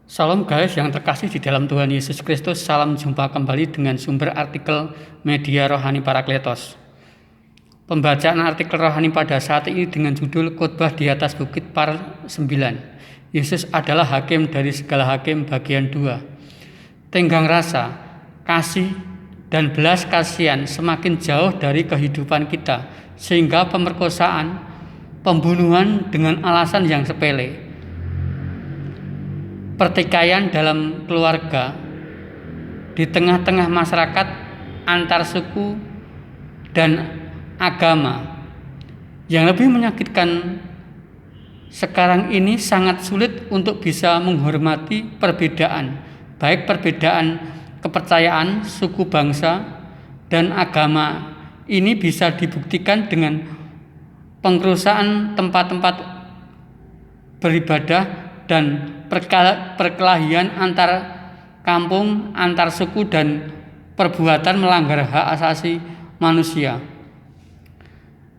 Salam guys yang terkasih di dalam Tuhan Yesus Kristus. Salam jumpa kembali dengan sumber artikel Media Rohani Parakletos. Pembacaan artikel rohani pada saat ini dengan judul Khotbah di atas Bukit Par 9. Yesus adalah hakim dari segala hakim bagian 2. Tenggang rasa, kasih, dan belas kasihan semakin jauh dari kehidupan kita, sehingga pemerkosaan, pembunuhan dengan alasan yang sepele, pertikaian dalam keluarga, di tengah-tengah masyarakat antar suku dan agama. Yang lebih menyakitkan sekarang ini sangat sulit untuk bisa menghormati perbedaan, baik perbedaan kepercayaan, suku, bangsa, dan agama. Ini bisa dibuktikan dengan pengrusakan tempat-tempat beribadah dan perkelahian antar kampung, antar suku, dan perbuatan melanggar hak asasi manusia.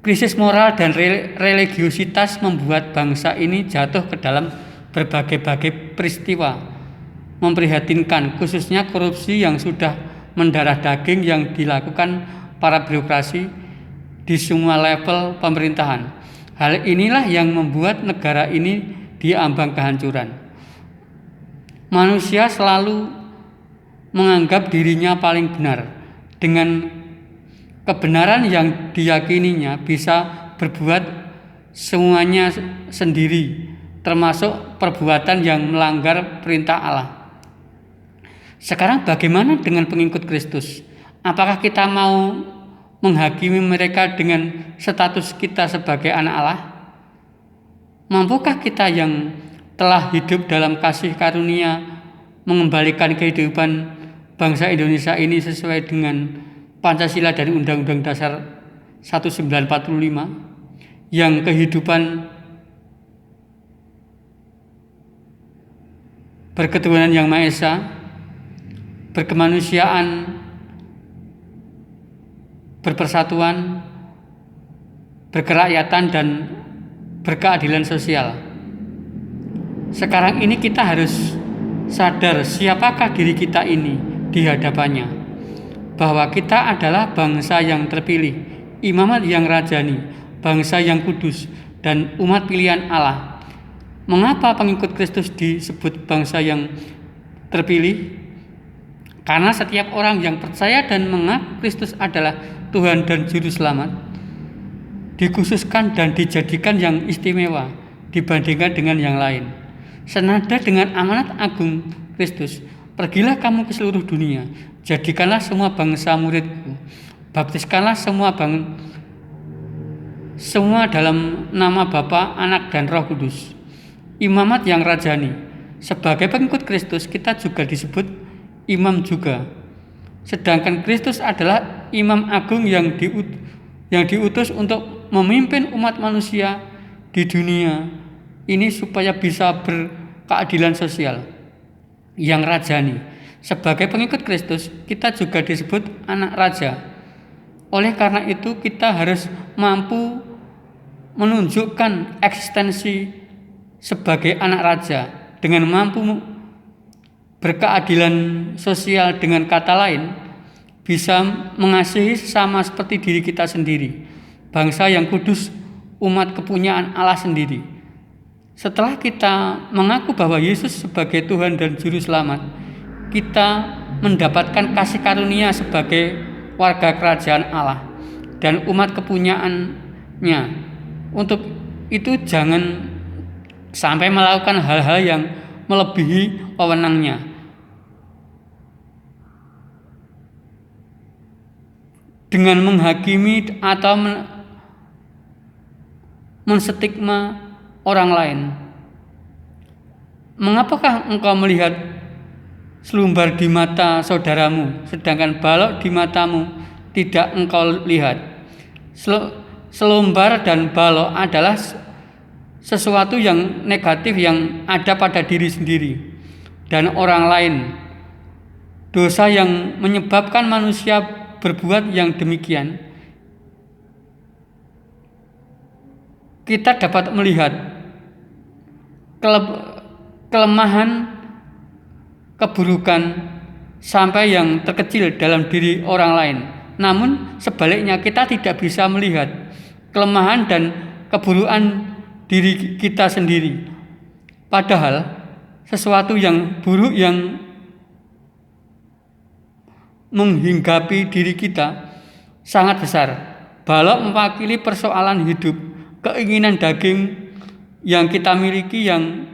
Krisis moral dan religiositas membuat bangsa ini jatuh ke dalam berbagai-bagai peristiwa memprihatinkan, khususnya korupsi yang sudah mendarah daging yang dilakukan para birokrasi di semua level pemerintahan. Hal inilah yang membuat negara ini diambang kehancuran. Manusia selalu menganggap dirinya paling benar, dengan kebenaran yang diyakininya bisa berbuat semuanya sendiri, termasuk perbuatan yang melanggar perintah Allah. Sekarang bagaimana dengan pengikut Kristus? Apakah kita mau menghakimi mereka dengan status kita sebagai anak Allah? Mampukah kita yang telah hidup dalam kasih karunia mengembalikan kehidupan bangsa Indonesia ini sesuai dengan Pancasila dan Undang-Undang Dasar 1945, yang kehidupan berketuhanan yang Maha Esa, berkemanusiaan, berpersatuan, berkerakyatan, dan berkeadilan sosial. Sekarang ini kita harus sadar siapakah diri kita ini di hadapannya, bahwa kita adalah bangsa yang terpilih, imamat yang rajani, bangsa yang kudus, dan umat pilihan Allah. Mengapa pengikut Kristus disebut bangsa yang terpilih? Karena setiap orang yang percaya dan mengaku Kristus adalah Tuhan dan Juru Selamat dikhususkan dan dijadikan yang istimewa dibandingkan dengan yang lain. Senada dengan amanat agung Kristus, pergilah kamu ke seluruh dunia, jadikanlah semua bangsa muridku, baptiskanlah semua dalam nama Bapa, Anak, dan Roh Kudus. Imamat yang rajani. Sebagai pengikut Kristus, kita juga disebut imam juga. Sedangkan Kristus adalah imam agung yang diutus untuk memimpin umat manusia di dunia ini supaya bisa berkeadilan sosial yang rajani. Sebagai pengikut Kristus, kita juga disebut anak raja. Oleh karena itu, kita harus mampu menunjukkan eksistensi sebagai anak raja dengan mampu berkeadilan sosial, dengan kata lain, bisa mengasihi sesama seperti diri kita sendiri, bangsa yang kudus, umat kepunyaan Allah sendiri. Setelah kita mengaku bahwa Yesus sebagai Tuhan dan Juru Selamat, kita mendapatkan kasih karunia sebagai warga kerajaan Allah dan umat kepunyaannya. Untuk itu jangan sampai melakukan hal-hal yang melebihi wewenangnya, dengan menghakimi atau menstigma orang lain. Mengapakah engkau melihat selumbar di mata saudaramu, sedangkan balok di matamu tidak engkau lihat? Selumbar dan balok adalah sesuatu yang negatif yang ada pada diri sendiri dan orang lain. Dosa yang menyebabkan manusia berbuat yang demikian. Kita dapat melihat kelemahan keburukan sampai yang terkecil dalam diri orang lain. Namun sebaliknya kita tidak bisa melihat kelemahan dan keburukan diri kita sendiri. Padahal sesuatu yang buruk yang menghinggapi diri kita sangat besar. Balok mewakili persoalan hidup, keinginan daging yang kita miliki yang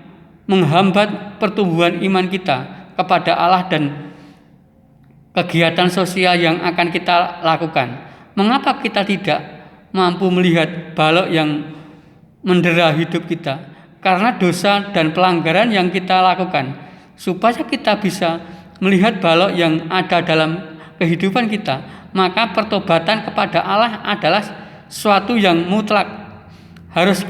menghambat pertumbuhan iman kita kepada Allah dan kegiatan sosial yang akan kita lakukan. Mengapa kita tidak mampu melihat balok yang mendera hidup kita? Karena dosa dan pelanggaran yang kita lakukan. Supaya kita bisa melihat balok yang ada dalam kehidupan kita, maka pertobatan kepada Allah adalah suatu yang mutlak, harus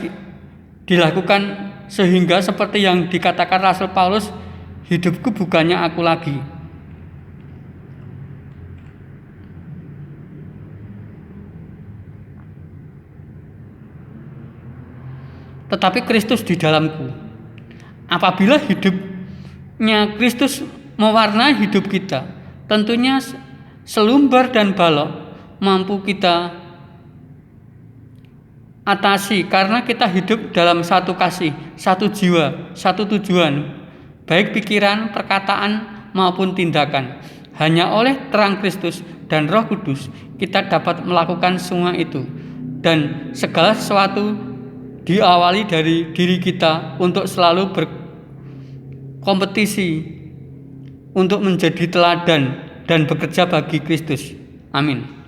dilakukan, sehingga seperti yang dikatakan Rasul Paulus, hidupku bukannya aku lagi. Tetapi Kristus di dalamku. Apabila hidupnya Kristus mewarnai hidup kita, tentunya selumbar dan balok mampu kita atasi karena kita hidup dalam satu kasih, satu jiwa, satu tujuan, baik pikiran, perkataan maupun tindakan. Hanya oleh terang Kristus dan Roh Kudus kita dapat melakukan semua itu, dan segala sesuatu diawali dari diri kita untuk selalu berkompetisi untuk menjadi teladan dan bekerja bagi Kristus. Amin.